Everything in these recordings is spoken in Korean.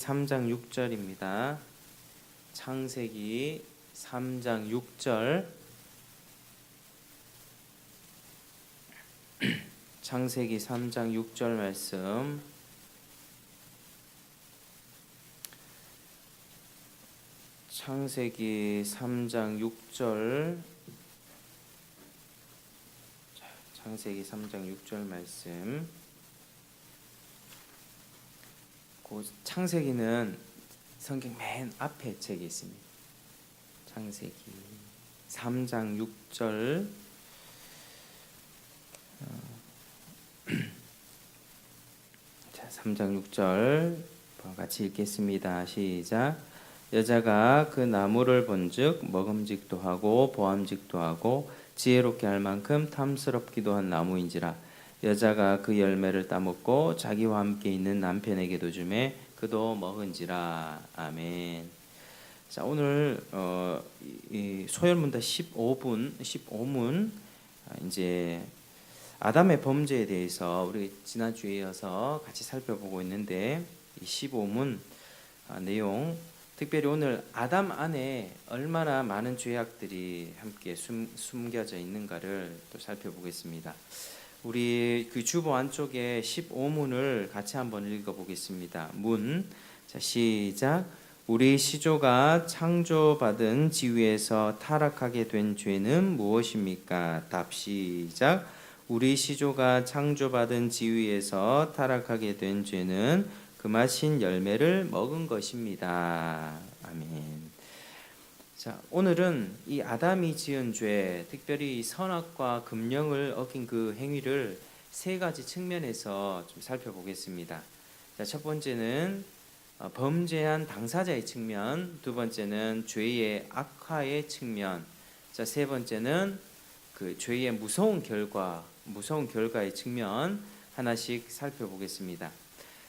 3장 6절입니다. 창세기 3장 6절. 창세기 3장 6절 말씀. 창세기 3장 6절. 창세기 3장 6절 말씀. 창세기는 성경 맨 앞에 책에 있습니다. 창세기 3장 6절. 자, 3장 6절 같이 읽겠습니다. 시작. 여자가 그 나무를 본즉 먹음직도 하고 보암직도 하고 지혜롭게 할 만큼 탐스럽기도 한 나무인지라. 여자가 그 열매를 따먹고 자기와 함께 있는 남편에게도 주매 그도 먹은지라. 아멘. 자, 오늘 이 소열문답 15문 이제 아담의 범죄에 대해서 우리 지난주에 이어서 같이 살펴보고 있는데, 이 15문 내용, 특별히 오늘 아담 안에 얼마나 많은 죄악들이 함께 숨겨져 있는가를 또 살펴보겠습니다. 우리 그 주보 안쪽에 15문을 같이 한번 읽어보겠습니다. 문. 자, 시작. 우리 시조가 창조받은 지위에서 타락하게 된 죄는 무엇입니까? 답. 시작. 우리 시조가 창조받은 지위에서 타락하게 된 죄는 금하신 열매를 먹은 것입니다. 아멘. 자, 오늘은 이 아담이 지은 죄, 특별히 선악과 금령을 어긴 그 행위를 세 가지 측면에서 좀 살펴보겠습니다. 자, 첫 번째는 범죄한 당사자의 측면, 두 번째는 죄의 악화의 측면, 자, 세 번째는 그 죄의 무서운 결과의 측면 하나씩 살펴보겠습니다.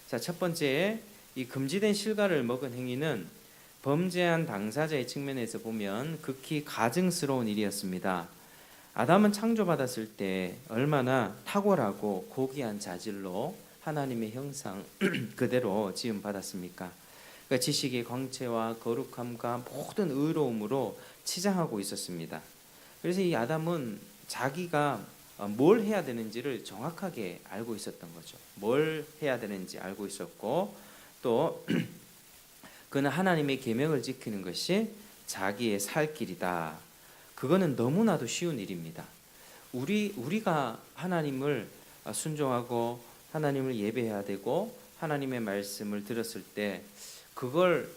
자, 첫 번째, 이 금지된 실과를 먹은 행위는 범죄한 당사자의 측면에서 보면 극히 가증스러운 일이었습니다. 아담은 창조받았을 때 얼마나 탁월하고 고귀한 자질로 하나님의 형상 그대로 지음받았습니까? 그러니까 지식의 광채와 거룩함과 모든 의로움으로 치장하고 있었습니다. 그래서 이 아담은 자기가 뭘 해야 되는지를 정확하게 알고 있었던 거죠. 뭘 해야 되는지 알고 있었고, 또 그는 하나님의 계명을 지키는 것이 자기의 살 길이다. 그거는 너무나도 쉬운 일입니다. 우리가 하나님을 순종하고 하나님을 예배해야 되고 하나님의 말씀을 들었을 때 그걸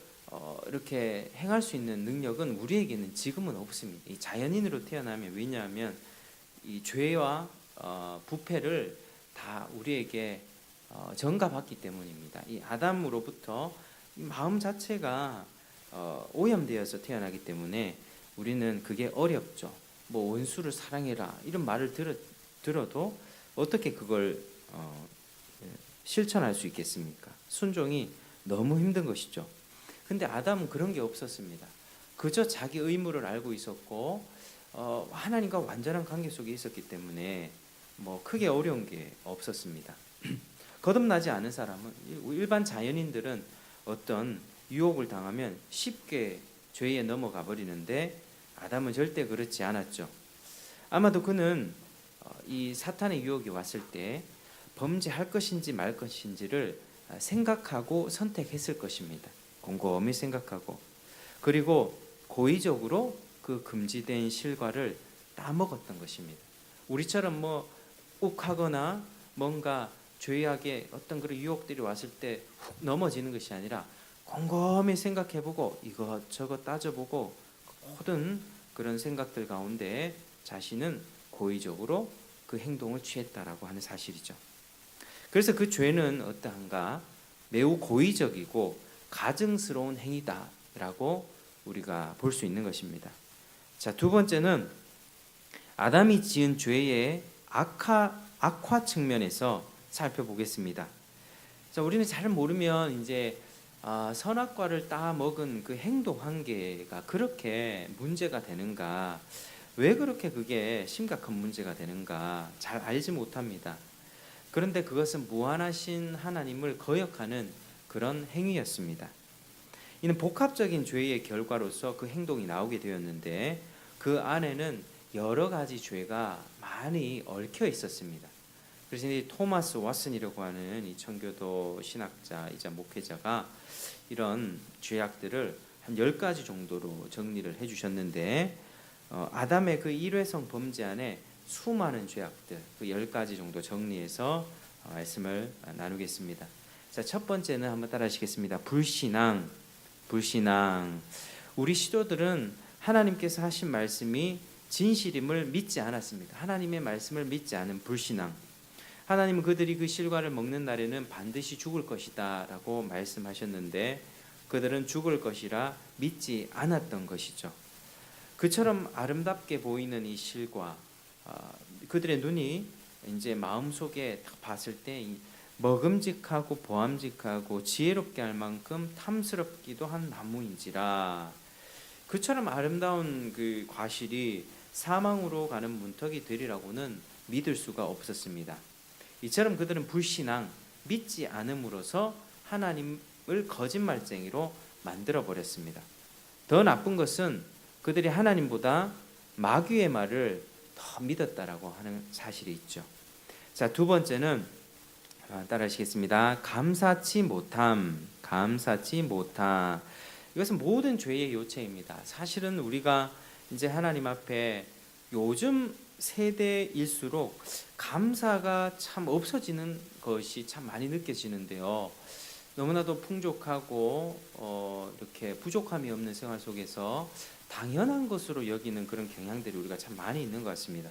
이렇게 행할 수 있는 능력은 우리에게는 지금은 없습니다. 이 자연인으로 태어나면, 왜냐하면 이 죄와 부패를 다 우리에게 전가받기 때문입니다. 이 아담으로부터 마음 자체가 오염되어서 태어나기 때문에 우리는 그게 어렵죠. 뭐 원수를 사랑해라 이런 말을 들어도 어떻게 그걸 실천할 수 있겠습니까? 순종이 너무 힘든 것이죠. 근데 아담은 그런 게 없었습니다. 그저 자기 의무를 알고 있었고 하나님과 완전한 관계 속에 있었기 때문에 뭐 크게 어려운 게 없었습니다. 거듭나지 않은 사람은, 일반 자연인들은 어떤 유혹을 당하면 쉽게 죄에 넘어가 버리는데 아담은 절대 그렇지 않았죠. 아마도 그는 이 사탄의 유혹이 왔을 때 범죄할 것인지 말 것인지를 생각하고 선택했을 것입니다. 곰곰이 생각하고, 그리고 고의적으로 그 금지된 실과를 따먹었던 것입니다. 우리처럼 뭐 욱하거나 뭔가 죄악의 어떤 그런 유혹들이 왔을 때 훅 넘어지는 것이 아니라 곰곰이 생각해보고 이것저것 따져보고 모든 그런 생각들 가운데 자신은 고의적으로 그 행동을 취했다라고 하는 사실이죠. 그래서 그 죄는 어떠한가? 매우 고의적이고 가증스러운 행위다라고 우리가 볼 수 있는 것입니다. 자, 두 번째는 아담이 지은 죄의 악화 측면에서 살펴보겠습니다. 자, 우리는 잘 모르면 이제 선악과를 따 먹은 그 행동 한계가 그렇게 문제가 되는가, 왜 그렇게 그게 심각한 문제가 되는가 잘 알지 못합니다. 그런데 그것은 무한하신 하나님을 거역하는 그런 행위였습니다. 이는 복합적인 죄의 결과로서 그 행동이 나오게 되었는데 그 안에는 여러 가지 죄가 많이 얽혀 있었습니다. 그래서 이 토마스 왓슨이라고 하는 이 청교도 신학자이자 목회자가 이런 죄악들을 한 10가지 정도로 정리를 해주셨는데 아담의 그 일회성 범죄 안에 수많은 죄악들 그 10가지 정도 정리해서 말씀을 나누겠습니다. 자, 첫 번째는 한번 따라하시겠습니다. 불신앙. 우리 시도들은 하나님께서 하신 말씀이 진실임을 믿지 않았습니다. 하나님의 말씀을 믿지 않은 불신앙. 하나님은 그들이 그 실과를 먹는 날에는 반드시 죽을 것이다 라고 말씀하셨는데 그들은 죽을 것이라 믿지 않았던 것이죠. 그처럼 아름답게 보이는 이 실과, 그들의 눈이 이제 마음속에 딱 봤을 때 먹음직하고 보암직하고 지혜롭게 할 만큼 탐스럽기도 한 나무인지라. 그처럼 아름다운 그 과실이 사망으로 가는 문턱이 되리라고는 믿을 수가 없었습니다. 이처럼 그들은 불신앙, 믿지 않음으로써 하나님을 거짓말쟁이로 만들어 버렸습니다. 더 나쁜 것은 그들이 하나님보다 마귀의 말을 더 믿었다라고 하는 사실이 있죠. 자, 두 번째는 따라하시겠습니다. 감사치 못함. 이것은 모든 죄의 요체입니다. 사실은 우리가 이제 하나님 앞에 요즘 세대일수록 감사가 참 없어지는 것이 참 많이 느껴지는데요. 너무나도 풍족하고 이렇게 부족함이 없는 생활 속에서 당연한 것으로 여기는 그런 경향들이 우리가 참 많이 있는 것 같습니다.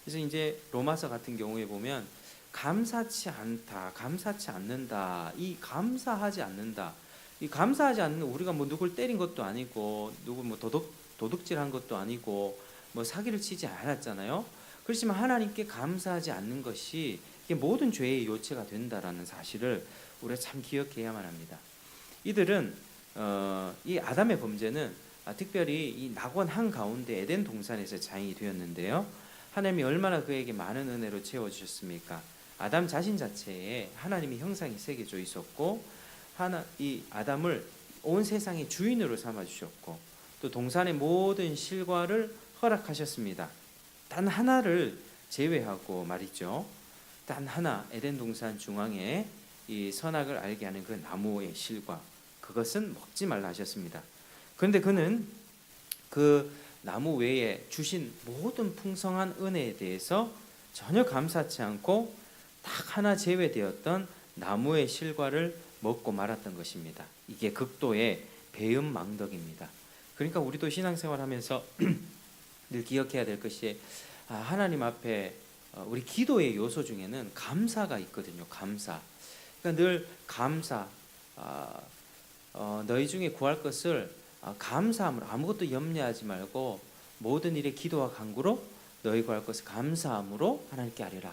그래서 이제 로마서 같은 경우에 보면 감사치 않다, 감사치 않는다, 이 감사하지 않는다. 이 감사하지 않는 우리가 뭐 누굴 때린 것도 아니고 누구 뭐 도둑질한 것도 아니고 뭐 사기를 치지 않았잖아요. 그렇지만 하나님께 감사하지 않는 것이 이게 모든 죄의 요체가 된다라는 사실을 우리가 참 기억해야만 합니다. 이들은 이 아담의 범죄는 특별히 이 낙원 한 가운데 에덴 동산에서 자행이 되었는데요. 하나님이 얼마나 그에게 많은 은혜로 채워주셨습니까? 아담 자신 자체에 하나님의 형상이 새겨져 있었고 이 아담을 온 세상의 주인으로 삼아주셨고 또 동산의 모든 실과를 허락하셨습니다. 단 하나를 제외하고 말이죠. 단 하나 에덴 동산 중앙에 이 선악을 알게 하는 그 나무의 실과 그것은 먹지 말라 하셨습니다. 그런데 그는 그 나무 외에 주신 모든 풍성한 은혜에 대해서 전혀 감사치 않고 딱 하나 제외되었던 나무의 실과를 먹고 말았던 것입니다. 이게 극도의 배은망덕입니다. 그러니까 우리도 신앙생활하면서 늘 기억해야 될 것이 하나님 앞에 우리 기도의 요소 중에는 감사가 있거든요. 감사. 그러니까 늘 감사. 너희 중에 구할 것을 감사함으로 아무것도 염려하지 말고 모든 일에 기도와 간구로 너희 구할 것을 감사함으로 하나님께 아뢰라.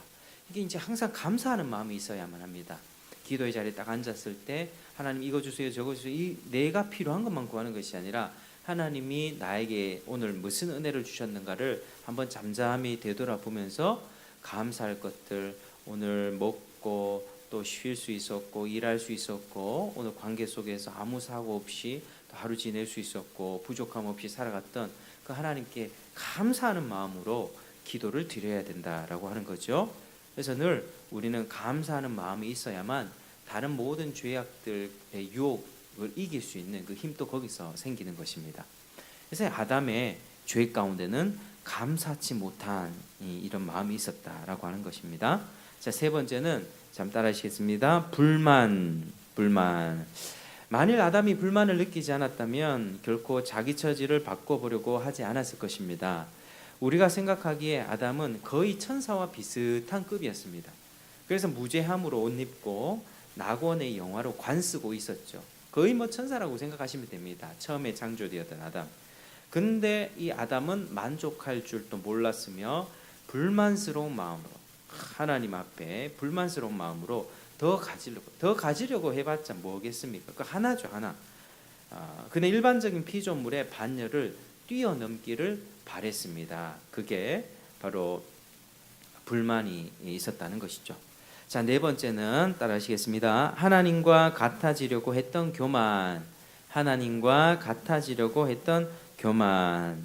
이게 이제 항상 감사하는 마음이 있어야만 합니다. 기도의 자리에 딱 앉았을 때 하나님 이거 주세요 저거 주세요 이 내가 필요한 것만 구하는 것이 아니라 하나님이 나에게 오늘 무슨 은혜를 주셨는가를 한번 잠잠히 되돌아보면서 감사할 것들 오늘 먹고 또 쉴 수 있었고 일할 수 있었고 오늘 관계 속에서 아무 사고 없이 또 하루 지낼 수 있었고 부족함 없이 살아갔던 그 하나님께 감사하는 마음으로 기도를 드려야 된다라고 하는 거죠. 그래서 늘 우리는 감사하는 마음이 있어야만 다른 모든 죄악들의 유혹을 이길 수 있는 그 힘도 거기서 생기는 것입니다. 그래서 아담의 죄 가운데는 감사치 못한 이런 마음이 있었다라고 하는 것입니다. 자, 세 번째는 따라하시겠습니다. 불만. 만일 아담이 불만을 느끼지 않았다면 결코 자기 처지를 바꿔보려고 하지 않았을 것입니다. 우리가 생각하기에 아담은 거의 천사와 비슷한 급이었습니다. 그래서 무죄함으로 옷 입고 낙원의 영화로 관 쓰고 있었죠. 거의 뭐 천사라고 생각하시면 됩니다. 처음에 창조되었던 아담. 근데 이 아담은 만족할 줄도 몰랐으며 불만스러운 마음으로 하나님 앞에 불만스러운 마음으로 더 가지려고 해봤자 뭐겠습니까? 그 하나죠, 하나. 그는 일반적인 피조물의 반열을 뛰어넘기를 바랬습니다. 그게 바로 불만이 있었다는 것이죠. 자, 네 번째는 따라하시겠습니다. 하나님과 같아지려고 했던 교만. 하나님과 같아지려고 했던 교만.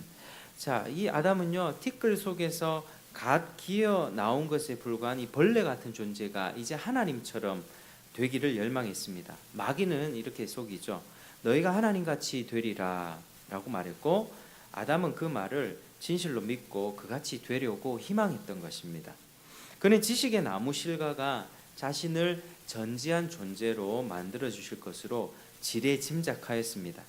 자, 이 아담은요, 티끌 속에서 갓 기어 나온 것에 불과한 이 벌레 같은 존재가 이제 하나님처럼 되기를 열망했습니다. 마귀는 이렇게 속이죠. 너희가 하나님같이 되리라 라고 말했고, 아담은 그 말을 진실로 믿고 그같이 되려고 희망했던 것입니다. 그는 지식의 나무 실과가 자신을 전지한 존재로 만들어 주실 것으로 지레 짐작하였습니다.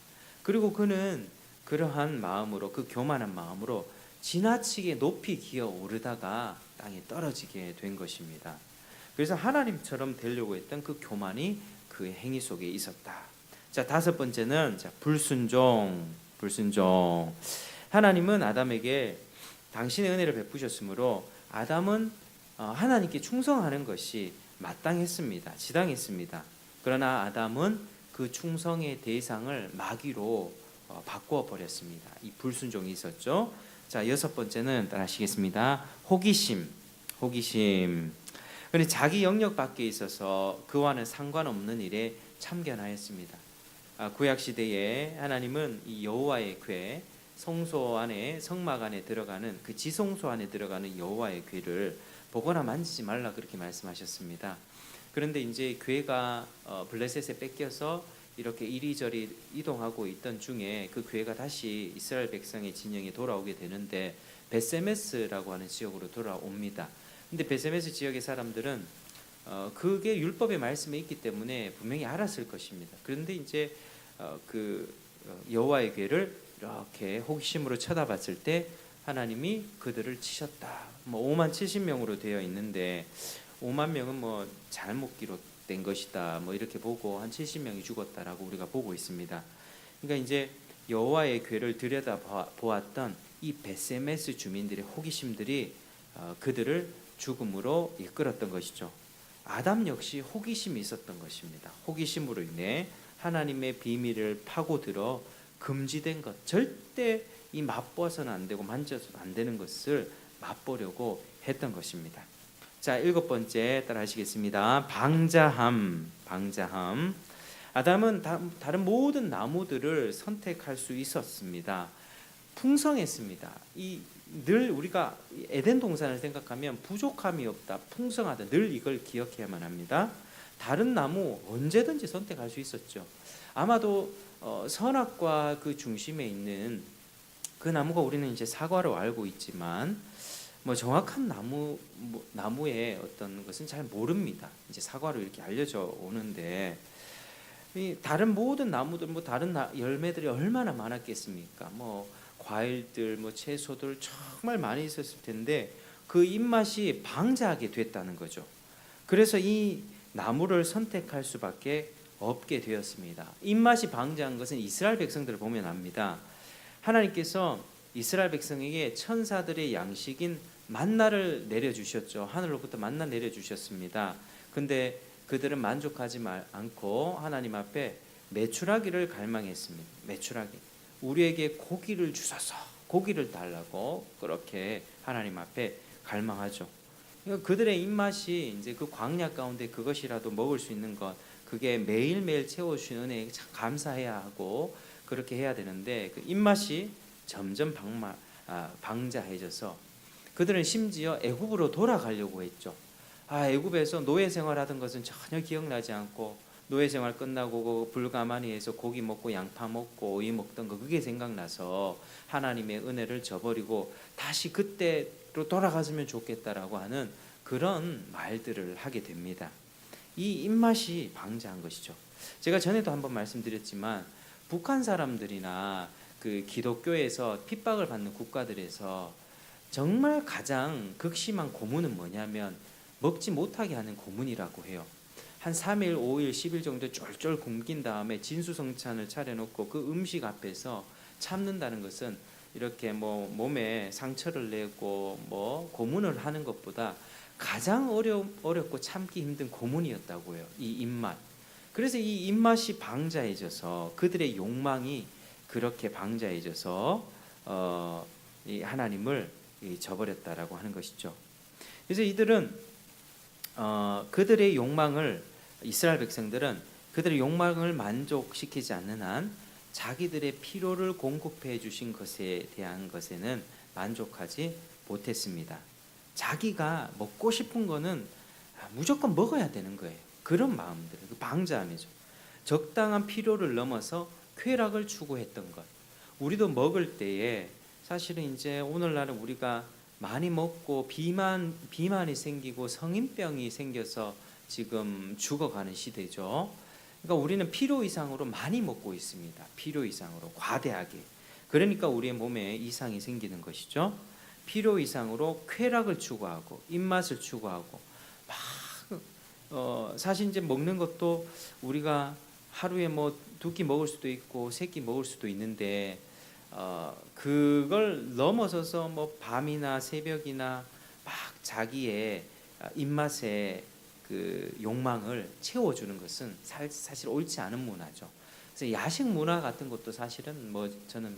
그리고 그는 그러한 마음으로, 그 교만한 마음으로 지나치게 높이 기어 오르다가 땅에 떨어지게 된 것입니다. 그래서 하나님처럼 되려고 했던 그 교만이 그의 행위 속에 있었다. 자, 다섯 번째는 불순종. 하나님은 아담에게 당신의 은혜를 베푸셨으므로 아담은 하나님께 충성하는 것이 마땅했습니다. 지당했습니다. 그러나 아담은 그 충성의 대상을 마귀로 바꾸어 버렸습니다. 이 불순종이 있었죠. 자, 여섯 번째는 따라하시겠습니다. 호기심. 그런데 자기 영역 밖에 있어서 그와는 상관없는 일에 참견하였습니다. 구약 시대에 하나님은 이 여호와의 궤, 성소 안에, 성막 안에 들어가는 그 지성소 안에 들어가는 여호와의 궤를 보거나 만지지 말라 그렇게 말씀하셨습니다. 그런데 이제 궤가 블레셋에 뺏겨서 이렇게 이리저리 이동하고 있던 중에 그 궤가 다시 이스라엘 백성의 진영에 돌아오게 되는데 베세메스라고 하는 지역으로 돌아옵니다. 근데 베세메스 지역의 사람들은 그게 율법의 말씀에 있기 때문에 분명히 알았을 것입니다. 그런데 이제 그 여호와의 궤를 이렇게 호기심으로 쳐다봤을 때 하나님이 그들을 치셨다. 5만 70명으로 되어 있는데 5만 명은 잘못 기록된 것이다. 이렇게 보고 한 70명이 죽었다라고 우리가 보고 있습니다. 그러니까 이제 여호와의 궤를 들여다 보았던 이 베세메스 주민들의 호기심들이 그들을 죽음으로 이끌었던 것이죠. 아담 역시 호기심이 있었던 것입니다. 호기심으로 인해 하나님의 비밀을 파고들어 금지된 것, 절대 이 맛보아서는 안 되고 만져서는 안 되는 것을 맛보려고 했던 것입니다. 자, 일곱 번째 따라하시겠습니다. 방자함. 아담은 다른 모든 나무들을 선택할 수 있었습니다. 풍성했습니다. 늘 우리가 에덴 동산을 생각하면 부족함이 없다, 풍성하다, 늘 이걸 기억해야만 합니다. 다른 나무 언제든지 선택할 수 있었죠. 아마도 선악과 그 중심에 있는 그 나무가 우리는 이제 사과로 알고 있지만 정확한 나무의 어떤 것은 잘 모릅니다. 이제 사과로 이렇게 알려져 오는데 다른 모든 나무들 다른 열매들이 얼마나 많았겠습니까? 과일들 채소들 정말 많이 있었을 텐데 그 입맛이 방자하게 됐다는 거죠. 그래서 이 나무를 선택할 수밖에 없게 되었습니다. 입맛이 방자한 것은 이스라엘 백성들을 보면 압니다. 하나님께서 이스라엘 백성에게 천사들의 양식인 만나를 내려주셨죠. 하늘로부터 만나 내려주셨습니다. 근데 그들은 만족하지 않고 하나님 앞에 메추라기를 갈망했습니다. 메추라기. 우리에게 고기를 주소서, 고기를 달라고 그렇게 하나님 앞에 갈망하죠. 그들의 입맛이 이제 그 광야 가운데 그것이라도 먹을 수 있는 것, 그게 매일매일 채워주신 은혜에 참 감사해야 하고 그렇게 해야 되는데 그 입맛이 점점 방자해져서 그들은 심지어 애굽으로 돌아가려고 했죠. 애굽에서 노예 생활하던 것은 전혀 기억나지 않고 노예 생활 끝나고 불가마니에서 고기 먹고 양파 먹고 오이 먹던 거 그게 생각나서 하나님의 은혜를 저버리고 다시 그때로 돌아갔으면 좋겠다라고 하는 그런 말들을 하게 됩니다. 이 입맛이 방자한 것이죠. 제가 전에도 한번 말씀드렸지만 북한 사람들이나 그 기독교에서 핍박을 받는 국가들에서 정말 가장 극심한 고문은 뭐냐면 먹지 못하게 하는 고문이라고 해요. 한 3일, 5일, 10일 정도 쫄쫄 굶긴 다음에 진수성찬을 차려놓고 그 음식 앞에서 참는다는 것은 이렇게 몸에 상처를 내고 고문을 하는 것보다 가장 어렵고 참기 힘든 고문이었다고요. 이 입맛. 그래서 이 입맛이 방자해져서 그들의 욕망이 그렇게 방자해져서 이 하나님을 저버렸다라고 하는 것이죠. 그래서 이들은 그들의 욕망을 이스라엘 백성들은 그들의 욕망을 만족시키지 않는 한 자기들의 필요를 공급해 주신 것에 대한 것에는 만족하지 못했습니다. 자기가 먹고 싶은 거는 무조건 먹어야 되는 거예요. 그런 마음들, 그 방자함이죠. 적당한 필요를 넘어서 쾌락을 추구했던 것. 우리도 먹을 때에 사실은 이제 오늘날은 우리가 많이 먹고 비만이 생기고 성인병이 생겨서 지금 죽어가는 시대죠. 그러니까 우리는 필요 이상으로 많이 먹고 있습니다. 필요 이상으로 과대하게. 그러니까 우리의 몸에 이상이 생기는 것이죠. 필요 이상으로 쾌락을 추구하고 입맛을 추구하고 막 사실 이제 먹는 것도 우리가 하루에 뭐 2끼 먹을 수도 있고 3끼 먹을 수도 있는데 그걸 넘어서서 뭐 밤이나 새벽이나 막 자기의 입맛에 그 욕망을 채워주는 것은 사실 옳지 않은 문화죠. 그래서 야식 문화 같은 것도 사실은 뭐 저는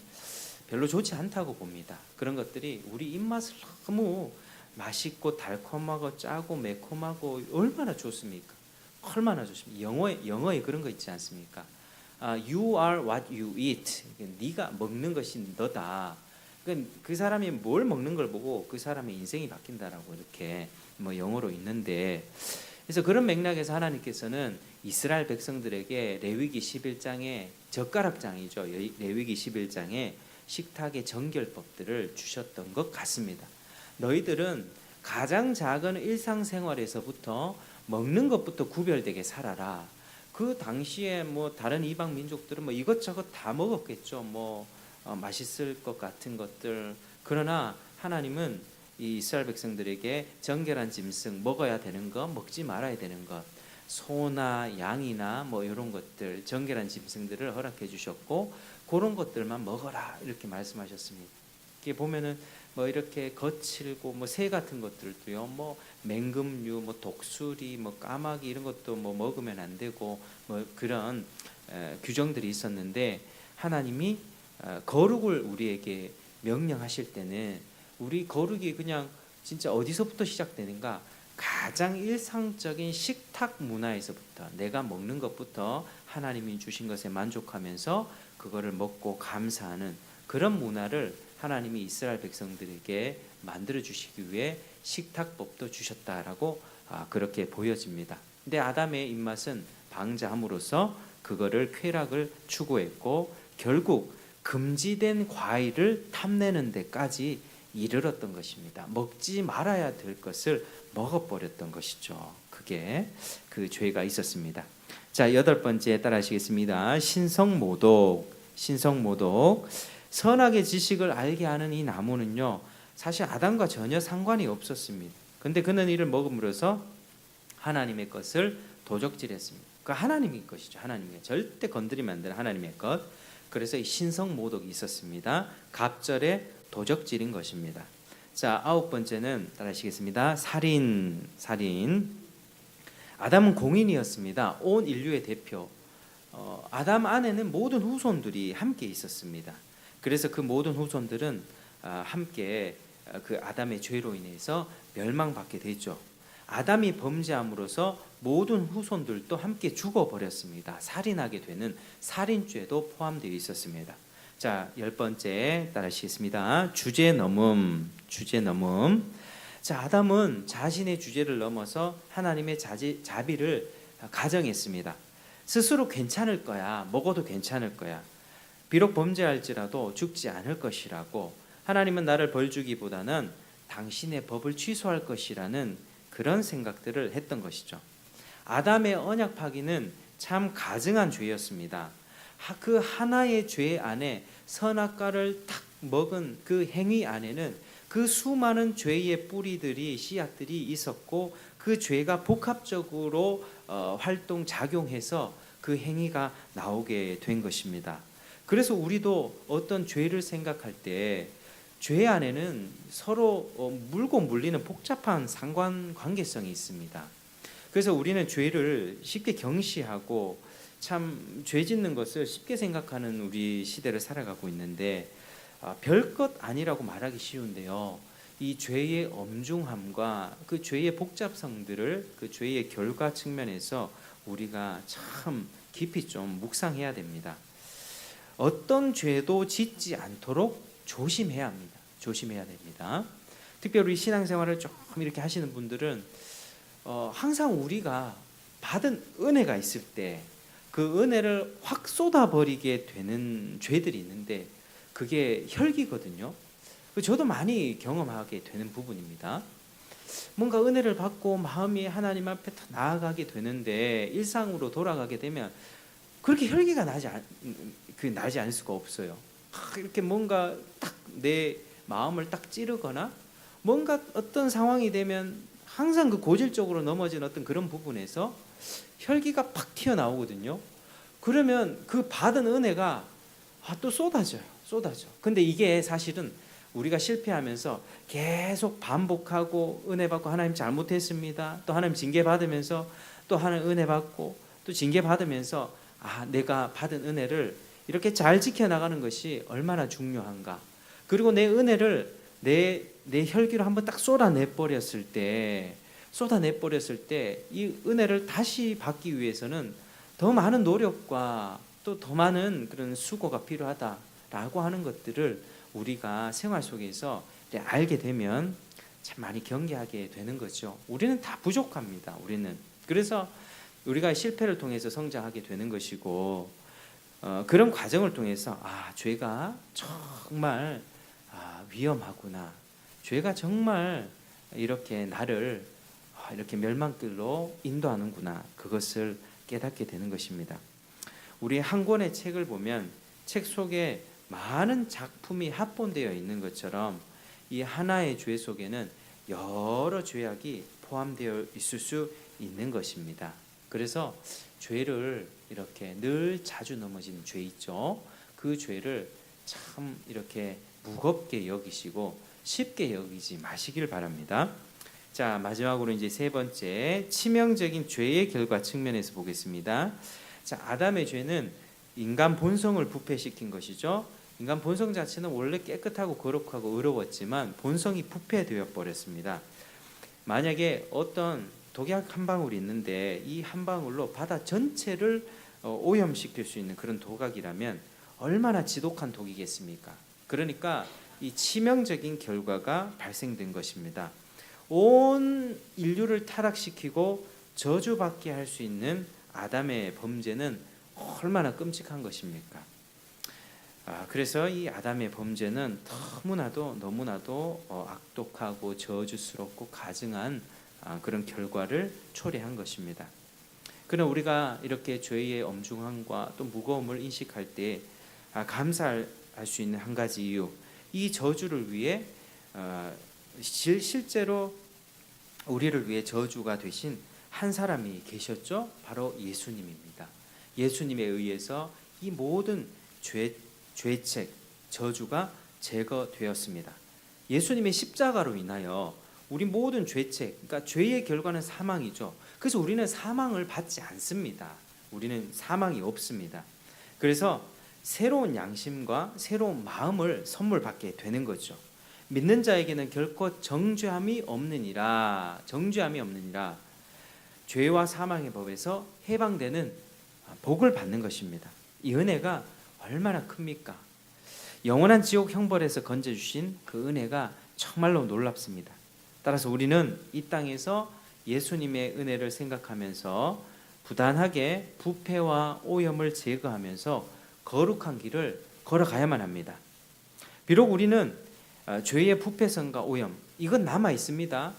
별로 좋지 않다고 봅니다. 그런 것들이 우리 입맛을 너무 맛있고 달콤하고 짜고 매콤하고 얼마나 좋습니까? 얼마나 좋습니까? 영어에 그런 거 있지 않습니까? You are what you eat. 네가 먹는 것이 너다. 그 사람이 뭘 먹는 걸 보고 그 사람의 인생이 바뀐다라고 이렇게 뭐 영어로 있는데, 그래서 그런 맥락에서 하나님께서는 이스라엘 백성들에게 레위기 11장에 젓가락장이죠. 레위기 11장에 식탁의 정결법들을 주셨던 것 같습니다. 너희들은 가장 작은 일상생활에서부터 먹는 것부터 구별되게 살아라. 그 당시에 뭐 다른 이방 민족들은 뭐 이것저것 다 먹었겠죠. 뭐 맛있을 것 같은 것들. 그러나 하나님은 이 이스라엘 백성들에게 정결한 짐승, 먹어야 되는 것, 먹지 말아야 되는 것, 소나 양이나 뭐 이런 것들, 정결한 짐승들을 허락해 주셨고 그런 것들만 먹어라 이렇게 말씀하셨습니다. 이게 보면은 뭐 이렇게 거칠고 뭐 새 같은 것들도요, 뭐 맹금류, 뭐 독수리, 뭐 까마귀 이런 것도 뭐 먹으면 안 되고 뭐 그런 규정들이 있었는데, 하나님이 거룩을 우리에게 명령하실 때는 우리 거룩이 그냥 진짜 어디서부터 시작되는가? 가장 일상적인 식탁 문화에서부터, 내가 먹는 것부터 하나님이 주신 것에 만족하면서 그거를 먹고 감사하는 그런 문화를 하나님이 이스라엘 백성들에게 만들어 주시기 위해 식탁법도 주셨다라고 그렇게 보여집니다. 근데 아담의 입맛은 방자함으로써 그거를 쾌락을 추구했고 결국 금지된 과일을 탐내는 데까지 이르렀던 것입니다. 먹지 말아야 될 것을 먹어버렸던 것이죠. 그게 그 죄가 있었습니다. 자, 8번째 따라하시겠습니다. 신성모독. 선악의 지식을 알게 하는 이 나무는요, 사실 아담과 전혀 상관이 없었습니다. 근데 그는 이를 먹음으로써 하나님의 것을 도적질했습니다. 그 하나님의 것이죠. 하나님의 절대 건드리면 안 되는 하나님의 것. 그래서 이 신성모독이 있었습니다. 갑절의 도적질인 것입니다. 자, 9번째는 따라하시겠습니다. 살인. 아담은 공인이었습니다. 온 인류의 대표. 아담 안에는 모든 후손들이 함께 있었습니다. 그래서 그 모든 후손들은 함께 그 아담의 죄로 인해서 멸망받게 되죠. 아담이 범죄함으로써 모든 후손들도 함께 죽어버렸습니다. 살인하게 되는 살인죄도 포함되어 있었습니다. 자, 10번째 따라하시겠습니다. 주제 넘음. 자, 아담은 자신의 주제를 넘어서 하나님의 자비를 가정했습니다. 스스로 괜찮을 거야, 먹어도 괜찮을 거야, 비록 범죄할지라도 죽지 않을 것이라고, 하나님은 나를 벌주기보다는 당신의 법을 취소할 것이라는 그런 생각들을 했던 것이죠. 아담의 언약 파기는 참 가증한 죄였습니다. 그 하나의 죄 안에 선악과를 탁 먹은 그 행위 안에는 그 수많은 죄의 뿌리들이, 씨앗들이 있었고 그 죄가 복합적으로 작용해서 그 행위가 나오게 된 것입니다. 그래서 우리도 어떤 죄를 생각할 때 죄 안에는 서로 물고 물리는 복잡한 상관관계성이 있습니다. 그래서 우리는 죄를 쉽게 경시하고 참 죄 짓는 것을 쉽게 생각하는 우리 시대를 살아가고 있는데 별것 아니라고 말하기 쉬운데요, 이 죄의 엄중함과 그 죄의 복잡성들을 그 죄의 결과 측면에서 우리가 참 깊이 좀 묵상해야 됩니다. 어떤 죄도 짓지 않도록 조심해야 합니다. 조심해야 됩니다. 특별히 우리 신앙생활을 조금 이렇게 하시는 분들은 항상 우리가 받은 은혜가 있을 때 그 은혜를 확 쏟아버리게 되는 죄들이 있는데 그게 혈기거든요. 저도 많이 경험하게 되는 부분입니다. 뭔가 은혜를 받고 마음이 하나님 앞에 더 나아가게 되는데 일상으로 돌아가게 되면 그렇게 혈기가 나지 않을 수가 없어요. 이렇게 뭔가 딱 내 마음을 딱 찌르거나 뭔가 어떤 상황이 되면 항상 그 고질적으로 넘어진 어떤 그런 부분에서 혈기가 팍 튀어나오거든요. 그러면 그 받은 은혜가 또 쏟아져요. 근데 이게 사실은 우리가 실패하면서 계속 반복하고 은혜 받고 하나님 잘못했습니다. 또 하나님 징계 받으면서 또 하나님 은혜 받고 또 징계 받으면서 내가 받은 은혜를 이렇게 잘 지켜나가는 것이 얼마나 중요한가. 그리고 내 은혜를 내 혈기로 한번 딱 쏟아내버렸을 때 이 은혜를 다시 받기 위해서는 더 많은 노력과 또 더 많은 그런 수고가 필요하다라고 하는 것들을 우리가 생활 속에서 알게 되면 참 많이 경계하게 되는 거죠. 우리는 다 부족합니다. 그래서 우리가 실패를 통해서 성장하게 되는 것이고 그런 과정을 통해서 죄가 정말 위험하구나. 죄가 정말 이렇게 나를 이렇게 멸망길로 인도하는구나. 그것을 깨닫게 되는 것입니다. 우리 한 권의 책을 보면 책 속에 많은 작품이 합본되어 있는 것처럼 이 하나의 죄 속에는 여러 죄악이 포함되어 있을 수 있는 것입니다. 그래서 죄를 이렇게 늘 자주 넘어지는 죄 있죠. 그 죄를 참 이렇게 무겁게 여기시고 쉽게 여기지 마시길 바랍니다. 자, 마지막으로 이제 세 번째 치명적인 죄의 결과 측면에서 보겠습니다. 자, 아담의 죄는 인간 본성을 부패시킨 것이죠. 인간 본성 자체는 원래 깨끗하고 거룩하고 의로웠지만 본성이 부패되어 버렸습니다. 만약에 어떤 독약 한 방울이 있는데 이 한 방울로 바다 전체를 오염시킬 수 있는 그런 독약이라면 얼마나 지독한 독이겠습니까? 그러니까 이 치명적인 결과가 발생된 것입니다. 온 인류를 타락시키고 저주받게 할 수 있는 아담의 범죄는 얼마나 끔찍한 것입니까? 그래서 이 아담의 범죄는 너무나도 악독하고 저주스럽고 가증한 그런 결과를 초래한 것입니다. 그러나 우리가 이렇게 죄의 엄중함과 또 무거움을 인식할 때 감사할 수 있는 한 가지 이유, 이 저주를 위해 실제로 우리를 위해 저주가 되신 한 사람이 계셨죠. 바로 예수님입니다. 예수님에 의해서 이 모든 죄책, 저주가 제거되었습니다. 예수님의 십자가로 인하여 우리 모든 죄책, 그러니까 죄의 결과는 사망이죠. 그래서 우리는 사망을 받지 않습니다. 우리는 사망이 없습니다. 그래서 새로운 양심과 새로운 마음을 선물 받게 되는 거죠. 믿는 자에게는 결코 정죄함이 없느니라. 죄와 사망의 법에서 해방되는 복을 받는 것입니다. 이 은혜가 얼마나 큽니까? 영원한 지옥 형벌에서 건져주신 그 은혜가 정말로 놀랍습니다. 따라서 우리는 이 땅에서 예수님의 은혜를 생각하면서 부단하게 부패와 오염을 제거하면서 거룩한 길을 걸어가야만 합니다. 비록 우리는 죄의 부패성과 오염, 이건 남아 있습니다.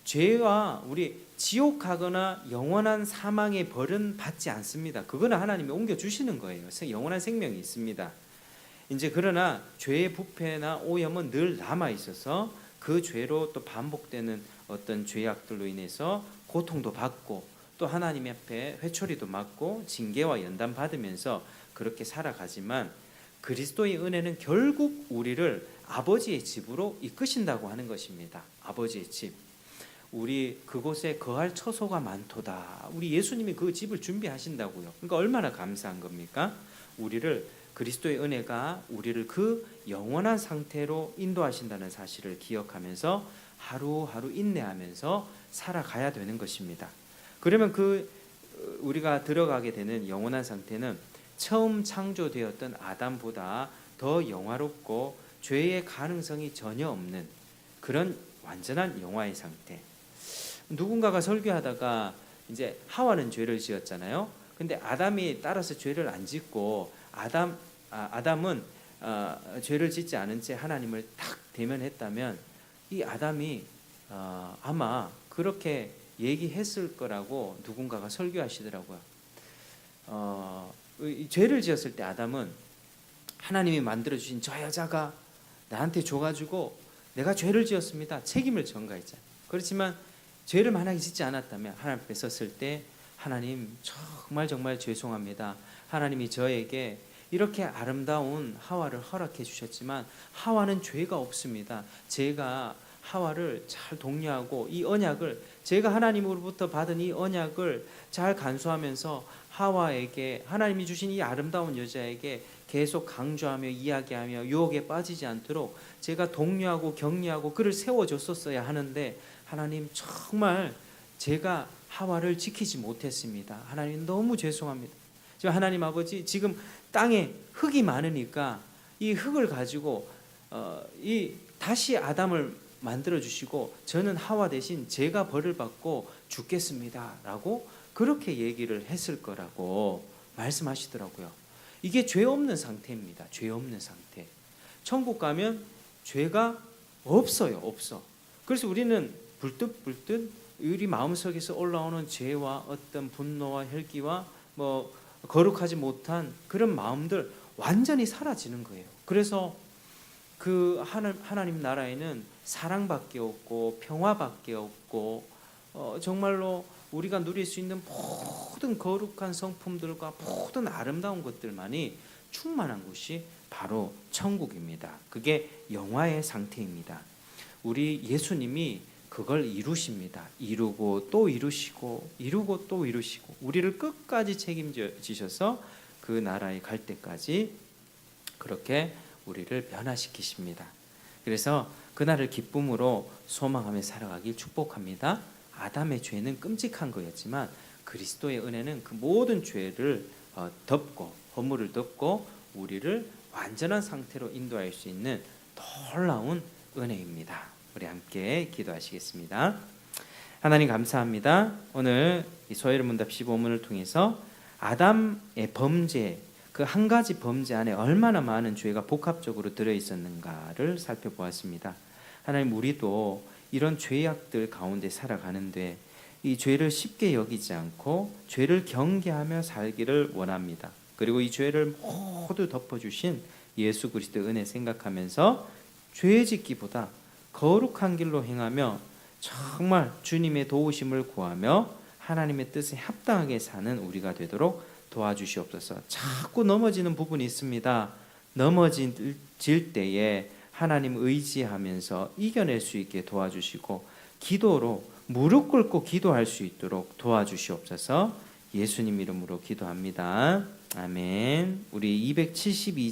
죄와 우리 지옥 가거나 영원한 사망의 벌은 받지 않습니다. 그거는 하나님이 옮겨주시는 거예요. 영원한 생명이 있습니다. 이제 그러나 죄의 부패나 오염은 늘 남아 있어서 그 죄로 또 반복되는 어떤 죄악들로 인해서 고통도 받고 또 하나님 앞에 회초리도 맞고 징계와 연단 받으면서 그렇게 살아가지만 그리스도의 은혜는 결국 우리를 아버지의 집으로 이끄신다고 하는 것입니다. 아버지의 집. 우리 그곳에 거할 처소가 많도다. 우리 예수님이 그 집을 준비하신다고요. 그러니까 얼마나 감사한 겁니까? 우리를 그리스도의 은혜가 우리를 그 영원한 상태로 인도하신다는 사실을 기억하면서 하루하루 인내하면서 살아가야 되는 것입니다. 그러면 우리가 들어가게 되는 영원한 상태는 처음 창조되었던 아담보다 더 영화롭고 죄의 가능성이 전혀 없는 그런 완전한 영화의 상태. 누군가가 설교하다가 이제 하와는 죄를 지었잖아요. 근데 아담이 따라서 죄를 안 짓고 아담은 죄를 짓지 않은 채 하나님을 딱 대면했다면 이 아담이 아마 그렇게 얘기했을 거라고 누군가가 설교하시더라고요. 죄를 지었을 때 아담은 하나님이 만들어주신 저 여자가 나한테 줘가지고 내가 죄를 지었습니다. 책임을 전가했잖아요. 그렇지만 죄를 만약에 짓지 않았다면 하나님 앞에 섰을 때 하나님 정말 죄송합니다. 하나님이 저에게 이렇게 아름다운 하와를 허락해 주셨지만 하와는 죄가 없습니다. 제가 하와를 잘 독려하고 이 언약을 제가 하나님으로부터 받은 이 언약을 잘 간수하면서 하와에게 하나님이 주신 이 아름다운 여자에게 계속 강조하며 이야기하며 유혹에 빠지지 않도록 제가 독려하고 격려하고 그를 세워줬었어야 하는데 하나님 정말 제가 하와를 지키지 못했습니다. 하나님 너무 죄송합니다. 지금 하나님 아버지 지금 땅에 흙이 많으니까 이 흙을 가지고 다시 아담을 만들어 주시고 저는 하와 대신 제가 벌을 받고 죽겠습니다 라고 그렇게 얘기를 했을 거라고 말씀하시더라고요. 이게 죄 없는 상태입니다. 죄 없는 상태. 천국 가면 죄가 없어요. 없어. 그래서 우리는 불뜻불뜻 우리 마음속에서 올라오는 죄와 어떤 분노와 혈기와 거룩하지 못한 그런 마음들 완전히 사라지는 거예요. 그래서 그 하나님 나라에는 사랑밖에 없고 평화밖에 없고 정말로 우리가 누릴 수 있는 모든 거룩한 성품들과 모든 아름다운 것들만이 충만한 곳이 바로 천국입니다. 그게 영화의 상태입니다. 우리 예수님이 그걸 이루십니다. 이루고 또 이루시고 이루고 또 이루시고 우리를 끝까지 책임지셔서 그 나라에 갈 때까지 그렇게 우리를 변화시키십니다. 그래서 그날을 기쁨으로 소망하며 살아가길 축복합니다. 아담의 죄는 끔찍한 거였지만 그리스도의 은혜는 그 모든 죄를 덮고 허물을 덮고 우리를 완전한 상태로 인도할 수 있는 놀라운 은혜입니다. 우리 함께 기도하시겠습니다. 하나님 감사합니다. 오늘 이 소회문답 15문을 통해서 아담의 범죄 그 한 가지 범죄 안에 얼마나 많은 죄가 복합적으로 들어있었는가를 살펴보았습니다. 하나님 우리도 이런 죄악들 가운데 살아가는데 이 죄를 쉽게 여기지 않고 죄를 경계하며 살기를 원합니다. 그리고 이 죄를 모두 덮어주신 예수 그리스도의 은혜 생각하면서 죄 짓기보다 거룩한 길로 행하며 정말 주님의 도우심을 구하며 하나님의 뜻에 합당하게 사는 우리가 되도록 도와주시옵소서. 자꾸 넘어지는 부분이 있습니다. 넘어질 때에 하나님 의지하면서 이겨낼 수 있게 도와주시고 기도로 무릎 꿇고 기도할 수 있도록 도와주시옵소서. 예수님 이름으로 기도합니다. 아멘. 우리 272장